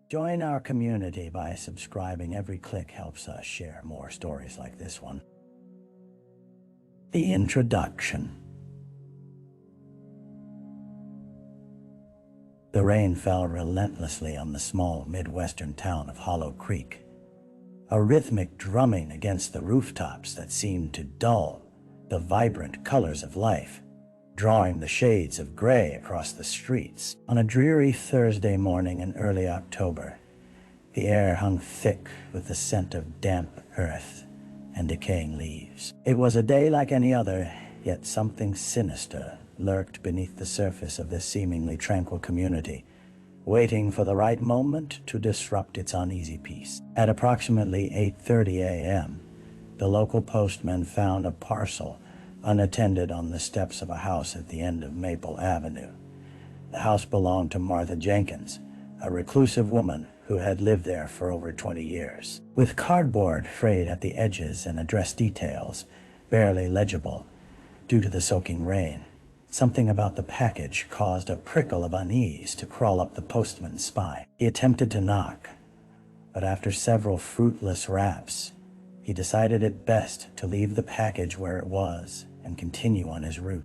Join our community by subscribing. Every click helps us share more stories like this one. The introduction. The rain fell relentlessly on the small Midwestern town of Hollow Creek, a rhythmic drumming against the rooftops that seemed to dull the vibrant colors of life, drawing the shades of gray across the streets. On a dreary Thursday morning in early October, the air hung thick with the scent of damp earth and decaying leaves. It was a day like any other, yet something sinister lurked beneath the surface of this seemingly tranquil community, waiting for the right moment to disrupt its uneasy peace. At approximately 8:30 a.m., the local postman found a parcel unattended on the steps of a house at the end of Maple Avenue. The house belonged to Martha Jenkins, a reclusive woman who had lived there for over 20 years. With cardboard frayed at the edges and address details barely legible due to the soaking rain, something about the package caused a prickle of unease to crawl up the postman's spine. He attempted to knock, but after several fruitless raps, he decided it best to leave the package where it was and continue on his route.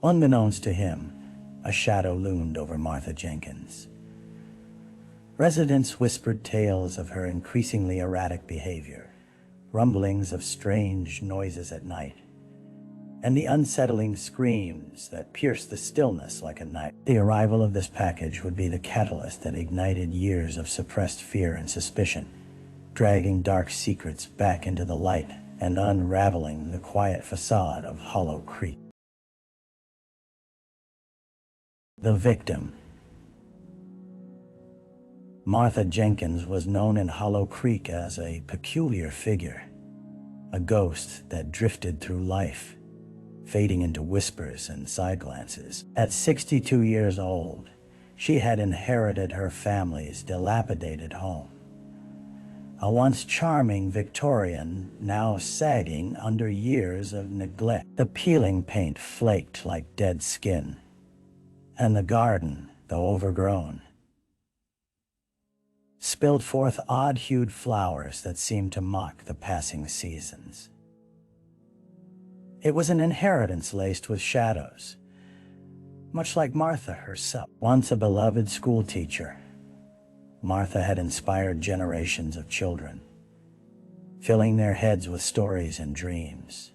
Unbeknownst to him, a shadow loomed over Martha Jenkins. Residents whispered tales of her increasingly erratic behavior, rumblings of strange noises at night, and the unsettling screams that pierced the stillness like a knife. The arrival of this package would be the catalyst that ignited years of suppressed fear and suspicion, dragging dark secrets back into the light and unraveling the quiet facade of Hollow Creek. The victim. Martha Jenkins was known in Hollow Creek as a peculiar figure, a ghost that drifted through life, fading into whispers and side glances. At 62 years old, she had inherited her family's dilapidated home. A once charming Victorian, now sagging under years of neglect. The peeling paint flaked like dead skin, and the garden, though overgrown, spilled forth odd-hued flowers that seemed to mock the passing seasons. It was an inheritance laced with shadows, much like Martha herself. Once a beloved schoolteacher, Martha had inspired generations of children, filling their heads with stories and dreams.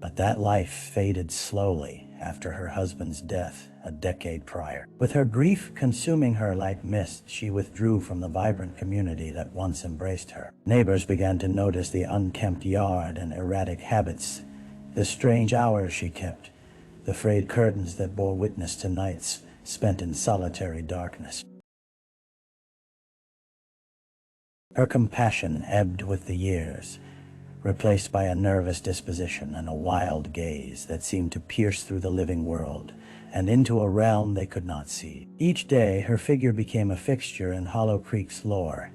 But that life faded slowly after her husband's death a decade prior. With her grief consuming her like mist, she withdrew from the vibrant community that once embraced her. Neighbors began to notice the unkempt yard and erratic habits, the strange hours she kept, the frayed curtains that bore witness to nights spent in solitary darkness. Her compassion ebbed with the years, replaced by a nervous disposition and a wild gaze that seemed to pierce through the living world and into a realm they could not see. Each day, her figure became a fixture in Hollow Creek's lore.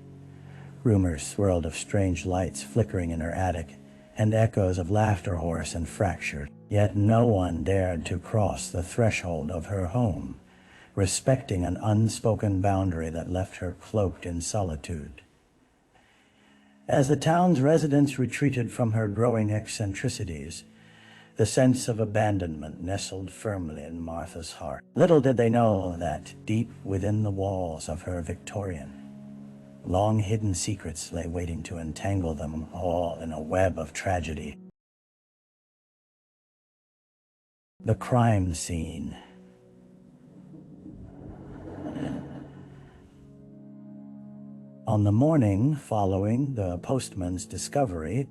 Rumors swirled of strange lights flickering in her attic and echoes of laughter hoarse and fractured. Yet no one dared to cross the threshold of her home, respecting an unspoken boundary that left her cloaked in solitude. As the town's residents retreated from her growing eccentricities, the sense of abandonment nestled firmly in Martha's heart. Little did they know that deep within the walls of her Victorian, long-hidden secrets lay waiting to entangle them all in a web of tragedy. The crime scene. On the morning following the postman's discovery,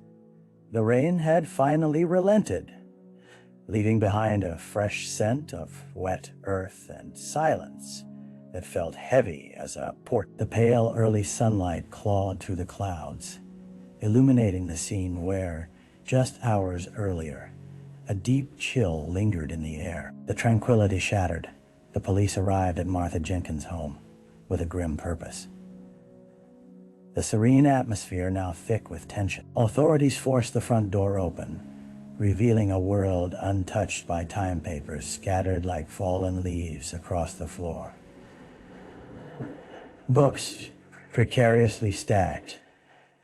the rain had finally relented, leaving behind a fresh scent of wet earth and silence that felt heavy as a port. The pale early sunlight clawed through the clouds, illuminating the scene where, just hours earlier, a deep chill lingered in the air. The tranquility shattered. The police arrived at Martha Jenkins' home with a grim purpose. The serene atmosphere now thick with tension. Authorities forced the front door open, revealing a world untouched by time papers scattered like fallen leaves across the floor. Books precariously stacked,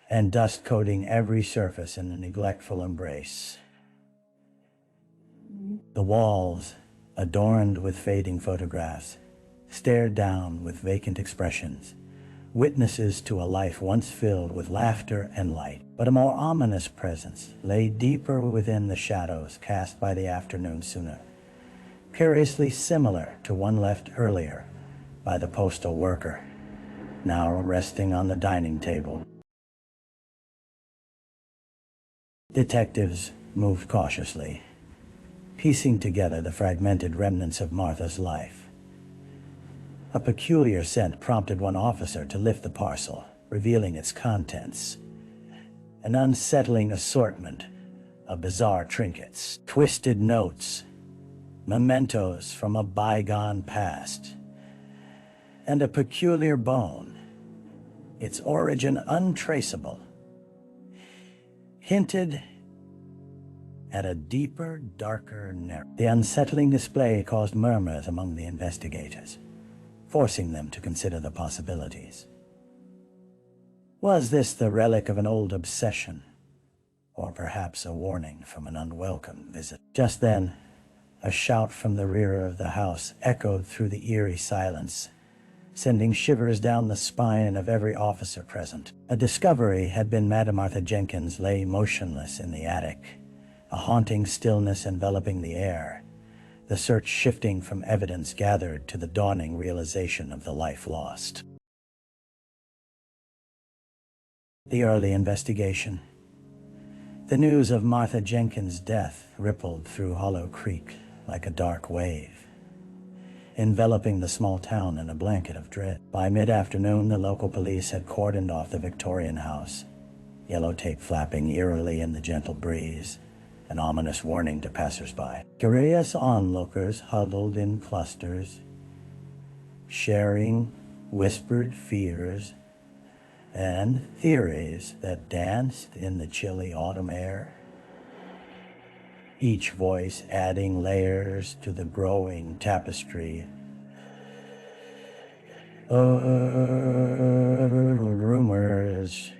and dust coating every surface in a neglectful embrace. The walls, adorned with fading photographs, stared down with vacant expressions, witnesses to a life once filled with laughter and light. But a more ominous presence lay deeper within the shadows cast by the afternoon sooner, curiously similar to one left earlier by the postal worker, now resting on the dining table. Detectives moved cautiously, piecing together the fragmented remnants of Martha's life. A peculiar scent prompted one officer to lift the parcel, revealing its contents. An unsettling assortment of bizarre trinkets, twisted notes, mementos from a bygone past, and a peculiar bone, its origin untraceable, hinted at a deeper, darker narrative. The unsettling display caused murmurs among the investigators, forcing them to consider the possibilities. Was this the relic of an old obsession, or perhaps a warning from an unwelcome visit? Just then, a shout from the rear of the house echoed through the eerie silence, sending shivers down the spine of every officer present. A discovery had been Madame Martha Jenkins lay motionless in the attic, a haunting stillness enveloping the air, the search shifting from evidence gathered to the dawning realization of the life lost. The early investigation. The news of Martha Jenkins' death rippled through Hollow Creek like a dark wave, enveloping the small town in a blanket of dread. By mid-afternoon, the local police had cordoned off the Victorian house, yellow tape flapping eerily in the gentle breeze, an ominous warning to passers-by. Curious onlookers huddled in clusters, sharing whispered fears and theories that danced in the chilly autumn air, each voice adding layers to the growing tapestry of rumors.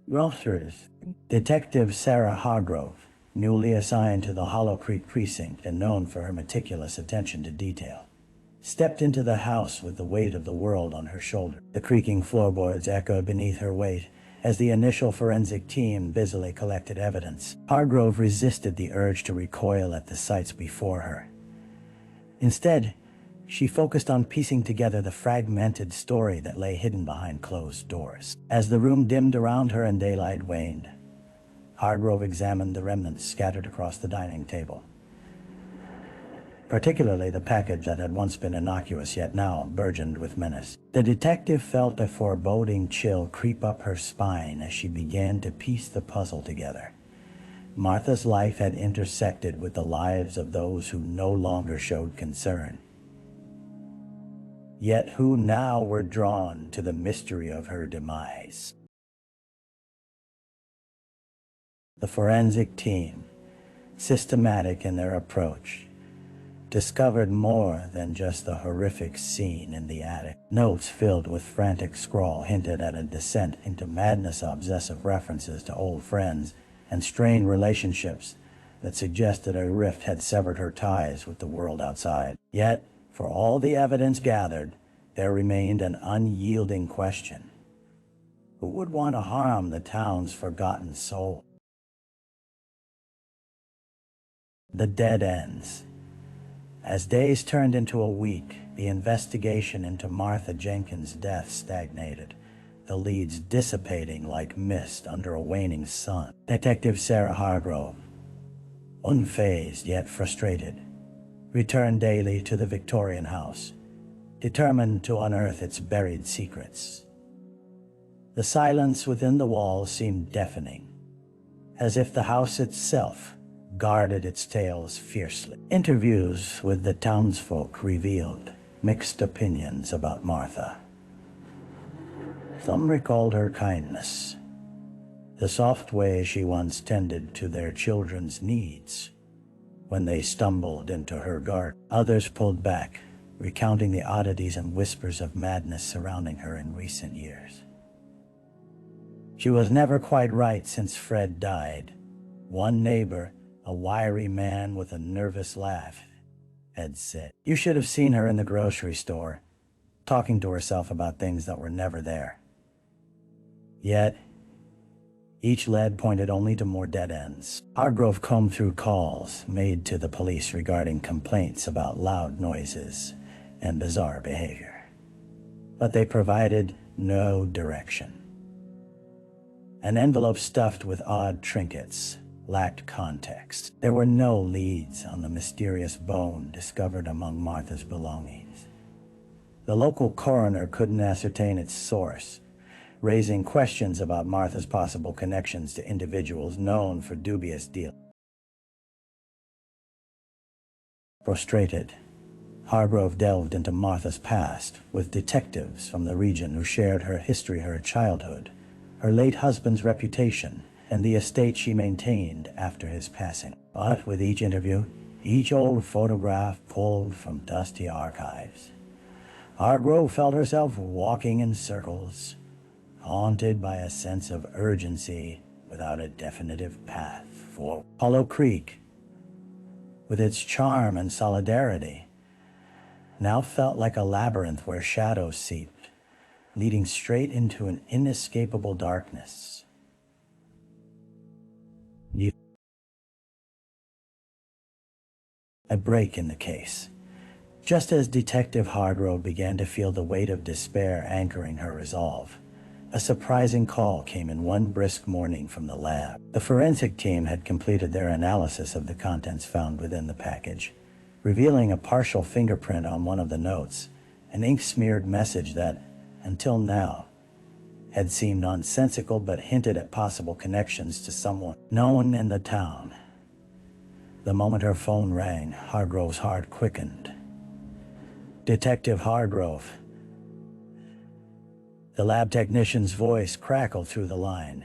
Groceries. Detective Sarah Hargrove, newly assigned to the Hollow Creek precinct and known for her meticulous attention to detail, stepped into the house with the weight of the world on her shoulder. The creaking floorboards echoed beneath her weight as the initial forensic team busily collected evidence. Hargrove resisted the urge to recoil at the sights before her. Instead, she focused on piecing together the fragmented story that lay hidden behind closed doors. As the room dimmed around her and daylight waned, Hargrove examined the remnants scattered across the dining table, particularly the package that had once been innocuous yet now burgeoned with menace. The detective felt a foreboding chill creep up her spine as she began to piece the puzzle together. Martha's life had intersected with the lives of those who no longer showed concern, yet who now were drawn to the mystery of her demise. The forensic team, systematic in their approach, discovered more than just the horrific scene in the attic. Notes filled with frantic scrawl hinted at a descent into madness, obsessive references to old friends and strained relationships that suggested a rift had severed her ties with the world outside. Yet, for all the evidence gathered, there remained an unyielding question. Who would want to harm the town's forgotten soul? The dead ends. As days turned into a week, the investigation into Martha Jenkins' death stagnated, the leads dissipating like mist under a waning sun. Detective Sarah Hargrove, unfazed yet frustrated, returned daily to the Victorian house, determined to unearth its buried secrets. The silence within the walls seemed deafening, as if the house itself guarded its tales fiercely. Interviews with the townsfolk revealed mixed opinions about Martha. Some recalled her kindness, the soft way she once tended to their children's needs when they stumbled into her garden. Others pulled back, recounting the oddities and whispers of madness surrounding her in recent years. She was never quite right since Fred died. One neighbor, a wiry man with a nervous laugh, had said. You should have seen her in the grocery store, talking to herself about things that were never there. Yet, each lead pointed only to more dead ends. Hargrove combed through calls made to the police regarding complaints about loud noises and bizarre behavior. But they provided no direction. An envelope stuffed with odd trinkets lacked context. There were no leads on the mysterious bone discovered among Martha's belongings. The local coroner couldn't ascertain its source, raising questions about Martha's possible connections to individuals known for dubious deals. Frustrated, Hargrove delved into Martha's past with detectives from the region who shared her history, her childhood, her late husband's reputation, and the estate she maintained after his passing. But with each interview, each old photograph pulled from dusty archives, Hargrove felt herself walking in circles, haunted by a sense of urgency without a definitive path forward. Hollow Creek, with its charm and solidarity, now felt like a labyrinth where shadows seeped, leading straight into an inescapable darkness. A break in the case. Just as Detective Hargrove began to feel the weight of despair anchoring her resolve, a surprising call came in one brisk morning from the lab. The forensic team had completed their analysis of the contents found within the package, revealing a partial fingerprint on one of the notes, an ink-smeared message that, until now, had seemed nonsensical but hinted at possible connections to someone known in the town. The moment her phone rang, Hargrove's heart quickened. Detective Hargrove. The lab technician's voice crackled through the line.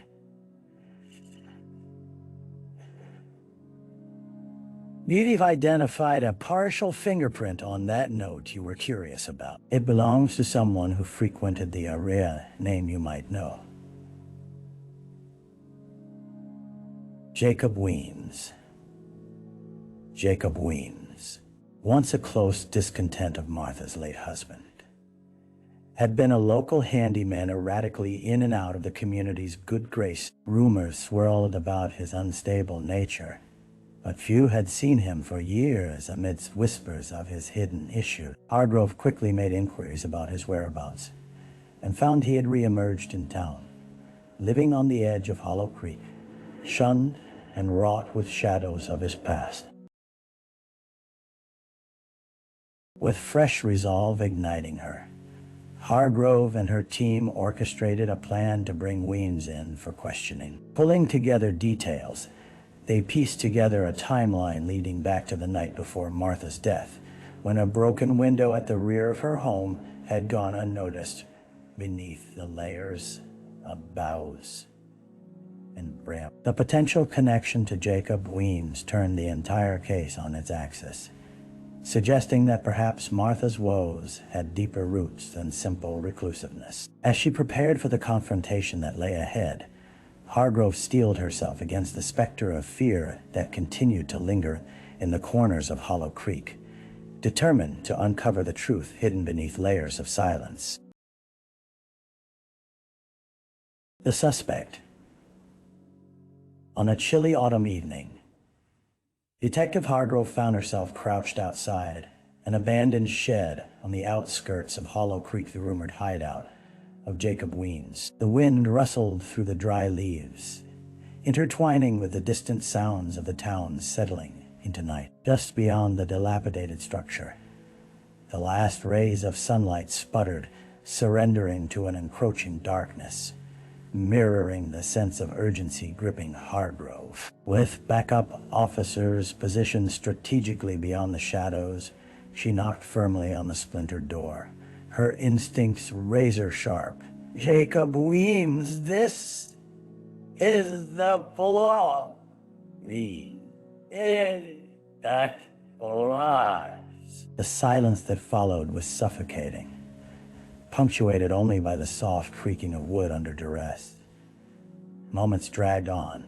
You've identified a partial fingerprint on that note you were curious about. It belongs to someone who frequented the area, name you might know. Jacob Weems. Jacob Weems, once a close discontent of Martha's late husband, had been a local handyman erratically in and out of the community's good grace. Rumors swirled about his unstable nature, but few had seen him for years amidst whispers of his hidden issue. Hargrove quickly made inquiries about his whereabouts and found he had reemerged in town, living on the edge of Hollow Creek, shunned and wrought with shadows of his past. With fresh resolve igniting her, Hargrove and her team orchestrated a plan to bring Weems in for questioning. Pulling together details, they pieced together a timeline leading back to the night before Martha's death, when a broken window at the rear of her home had gone unnoticed beneath the layers of boughs and bramble. The potential connection to Jacob Weems turned the entire case on its axis, suggesting that perhaps Martha's woes had deeper roots than simple reclusiveness. As she prepared for the confrontation that lay ahead, Hargrove steeled herself against the specter of fear that continued to linger in the corners of Hollow Creek, determined to uncover the truth hidden beneath layers of silence. The suspect. On a chilly autumn evening, Detective Hargrove found herself crouched outside an abandoned shed on the outskirts of Hollow Creek, the rumored hideout of Jacob Weems. The wind rustled through the dry leaves, intertwining with the distant sounds of the town settling into night. Just beyond the dilapidated structure, the last rays of sunlight sputtered, surrendering to an encroaching darkness, mirroring the sense of urgency gripping Hargrove. With backup officers positioned strategically beyond the shadows, she knocked firmly on the splintered door, her instincts razor sharp. Jacob Weems, this is the floor. The is the floor. The silence that followed was suffocating, punctuated only by the soft creaking of wood under duress. Moments dragged on,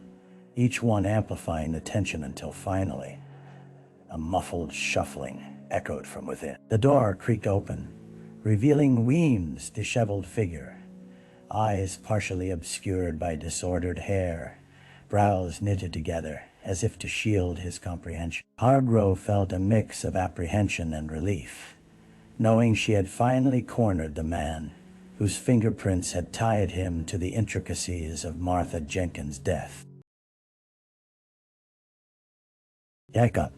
each one amplifying the tension until finally, a muffled shuffling echoed from within. The door creaked open, revealing Weems' disheveled figure, eyes partially obscured by disordered hair, brows knitted together as if to shield his comprehension. Hargrove felt a mix of apprehension and relief, knowing she had finally cornered the man whose fingerprints had tied him to the intricacies of Martha Jenkins' death. "Jacob,"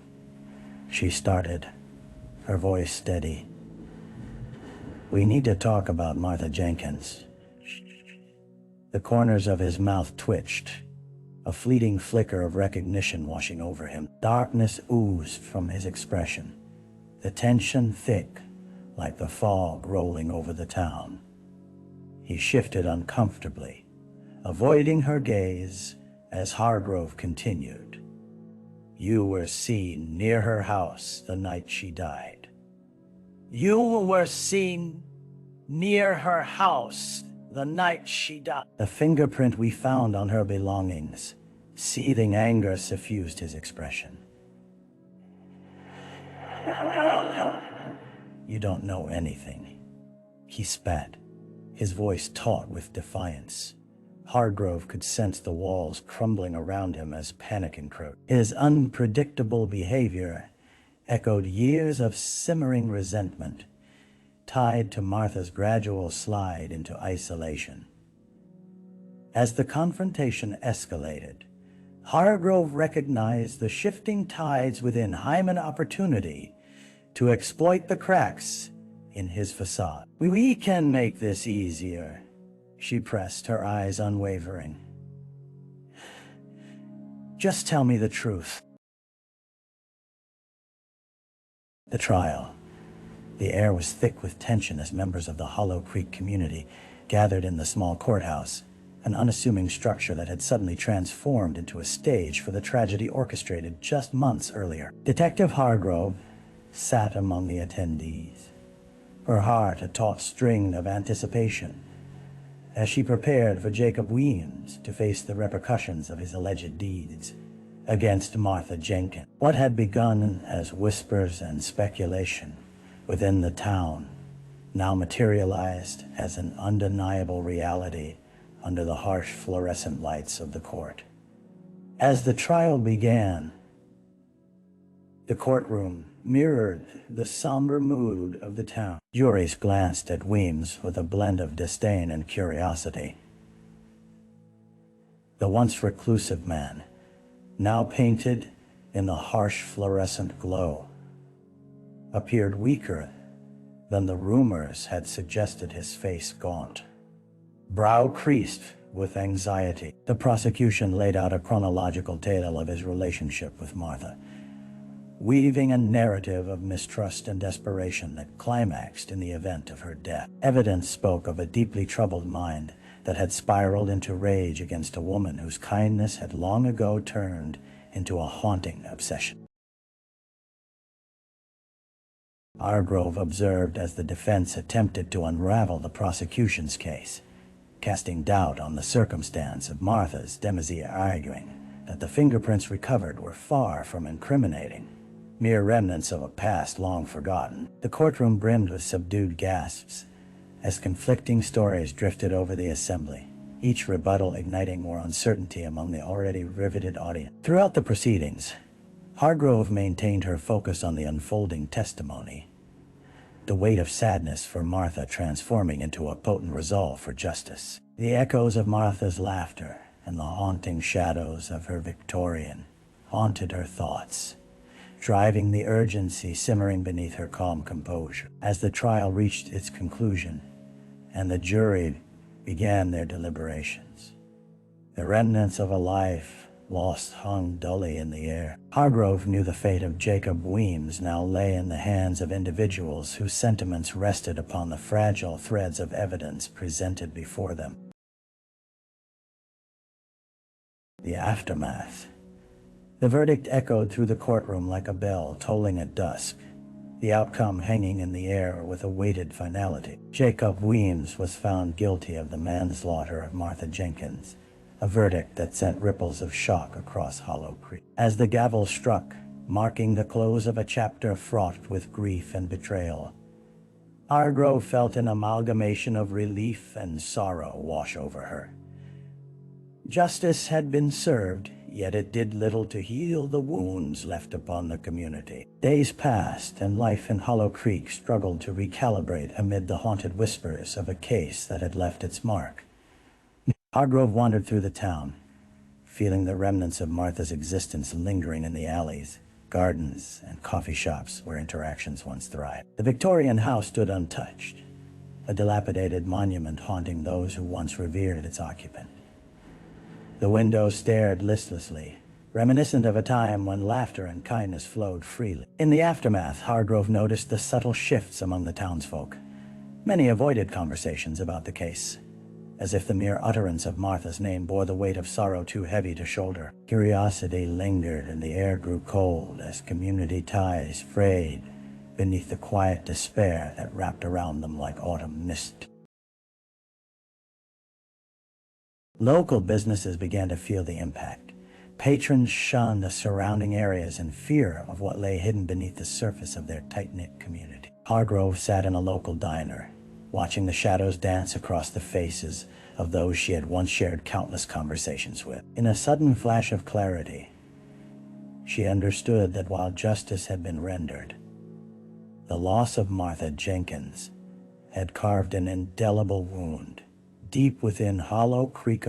she started, her voice steady. "We need to talk about Martha Jenkins." The corners of his mouth twitched, a fleeting flicker of recognition washing over him. Darkness oozed from his expression, the tension thick, like the fog rolling over the town. He shifted uncomfortably, avoiding her gaze as Hargrove continued. "You were seen near her house the night she died." "You were seen near her house the night she died." The fingerprint we found on her belongings, seething anger suffused his expression. "You don't know anything," he spat, his voice taut with defiance. Hargrove could sense the walls crumbling around him as panic encroached. His unpredictable behavior echoed years of simmering resentment, tied to Martha's gradual slide into isolation. As the confrontation escalated, Hargrove recognized the shifting tides within him, an opportunity to exploit the cracks in his facade. "We can make this easier," she pressed, her eyes unwavering. "Just tell me the truth." The trial. The air was thick with tension as members of the Hollow Creek community gathered in the small courthouse, an unassuming structure that had suddenly transformed into a stage for the tragedy orchestrated just months earlier. Detective Hargrove sat among the attendees, her heart a taut string of anticipation, as she prepared for Jacob Weems to face the repercussions of his alleged deeds against Martha Jenkins. What had begun as whispers and speculation within the town now materialized as an undeniable reality under the harsh fluorescent lights of the court. As the trial began, the courtroom mirrored the somber mood of the town. Juries glanced at Weems with a blend of disdain and curiosity. The once reclusive man, now painted in the harsh fluorescent glow, appeared weaker than the rumors had suggested, his face gaunt, brow creased with anxiety. The prosecution laid out a chronological tale of his relationship with Martha, weaving a narrative of mistrust and desperation that climaxed in the event of her death. Evidence spoke of a deeply troubled mind that had spiraled into rage against a woman whose kindness had long ago turned into a haunting obsession. Hargrove observed as the defense attempted to unravel the prosecution's case, casting doubt on the circumstance of Martha's demise, arguing that the fingerprints recovered were far from incriminating, mere remnants of a past long forgotten. The courtroom brimmed with subdued gasps as conflicting stories drifted over the assembly, each rebuttal igniting more uncertainty among the already riveted audience. Throughout the proceedings, Hargrove maintained her focus on the unfolding testimony, the weight of sadness for Martha transforming into a potent resolve for justice. The echoes of Martha's laughter and the haunting shadows of her Victorian haunted her thoughts, driving the urgency simmering beneath her calm composure. As the trial reached its conclusion and the jury began their deliberations, the remnants of a life lost hung dully in the air. Hargrove knew the fate of Jacob Weems now lay in the hands of individuals whose sentiments rested upon the fragile threads of evidence presented before them. The aftermath. The verdict echoed through the courtroom like a bell tolling at dusk, the outcome hanging in the air with a weighted finality. Jacob Weems was found guilty of the manslaughter of Martha Jenkins, a verdict that sent ripples of shock across Hollow Creek. As the gavel struck, marking the close of a chapter fraught with grief and betrayal, Hargrove felt an amalgamation of relief and sorrow wash over her. Justice had been served, yet it did little to heal the wounds left upon the community. Days passed, and life in Hollow Creek struggled to recalibrate amid the haunted whispers of a case that had left its mark. Hargrove wandered through the town, feeling the remnants of Martha's existence lingering in the alleys, gardens, and coffee shops where interactions once thrived. The Victorian house stood untouched, a dilapidated monument haunting those who once revered its occupant. The windows stared listlessly, reminiscent of a time when laughter and kindness flowed freely. In the aftermath, Hargrove noticed the subtle shifts among the townsfolk. Many avoided conversations about the case, as if the mere utterance of Martha's name bore the weight of sorrow too heavy to shoulder. Curiosity lingered, and the air grew cold as community ties frayed beneath the quiet despair that wrapped around them like autumn mist. Local businesses began to feel the impact. Patrons shunned the surrounding areas in fear of what lay hidden beneath the surface of their tight-knit community. Hargrove sat in a local diner, watching the shadows dance across the faces of those she had once shared countless conversations with. In a sudden flash of clarity, she understood that while justice had been rendered, the loss of Martha Jenkins had carved an indelible wound deep within Hollow Creek,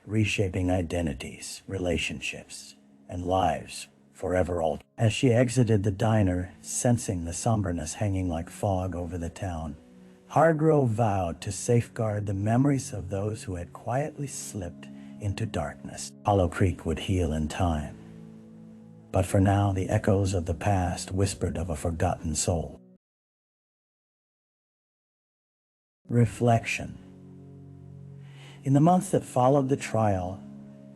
reshaping identities, relationships, and lives forever altered. As she exited the diner, sensing the somberness hanging like fog over the town, Hargrove vowed to safeguard the memories of those who had quietly slipped into darkness. Hollow Creek would heal in time, but for now the echoes of the past whispered of a forgotten soul. Reflection. In the months that followed the trial,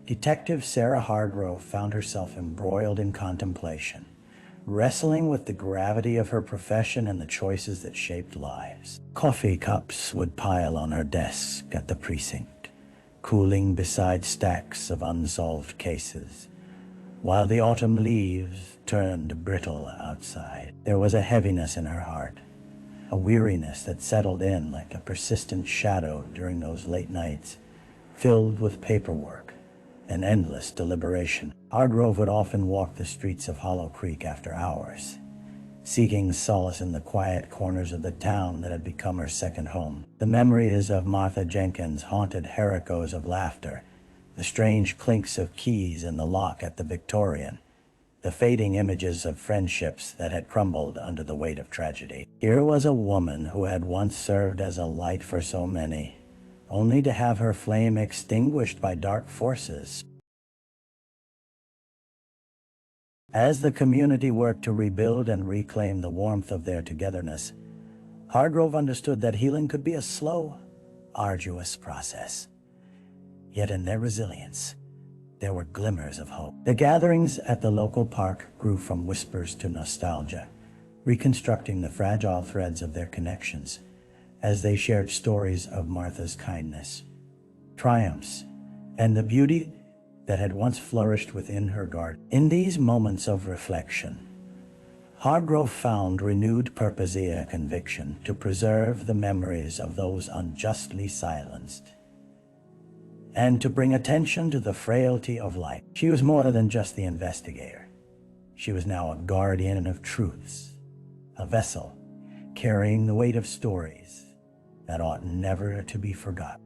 Detective Sarah Hargrove found herself embroiled in contemplation, wrestling with the gravity of her profession and the choices that shaped lives. Coffee cups would pile on her desk at the precinct, cooling beside stacks of unsolved cases, while the autumn leaves turned brittle outside. There was a heaviness in her heart, a weariness that settled in like a persistent shadow during those late nights, filled with paperwork and endless deliberation. Hargrove would often walk the streets of Hollow Creek after hours, seeking solace in the quiet corners of the town that had become her second home. The memories of Martha Jenkins haunted her echoes of laughter, the strange clinks of keys in the lock at the Victorian, the fading images of friendships that had crumbled under the weight of tragedy. Here was a woman who had once served as a light for so many, only to have her flame extinguished by dark forces. As the community worked to rebuild and reclaim the warmth of their togetherness, Hargrove understood that healing could be a slow, arduous process. Yet in their resilience, there were glimmers of hope. The gatherings at the local park grew from whispers to nostalgia, reconstructing the fragile threads of their connections as they shared stories of Martha's kindness, triumphs, and the beauty that had once flourished within her garden. In these moments of reflection, Hargrove found renewed purpose and conviction to preserve the memories of those unjustly silenced, and to bring attention to the frailty of life. She was more than just the investigator. She was now a guardian of truths, a vessel carrying the weight of stories that ought never to be forgotten.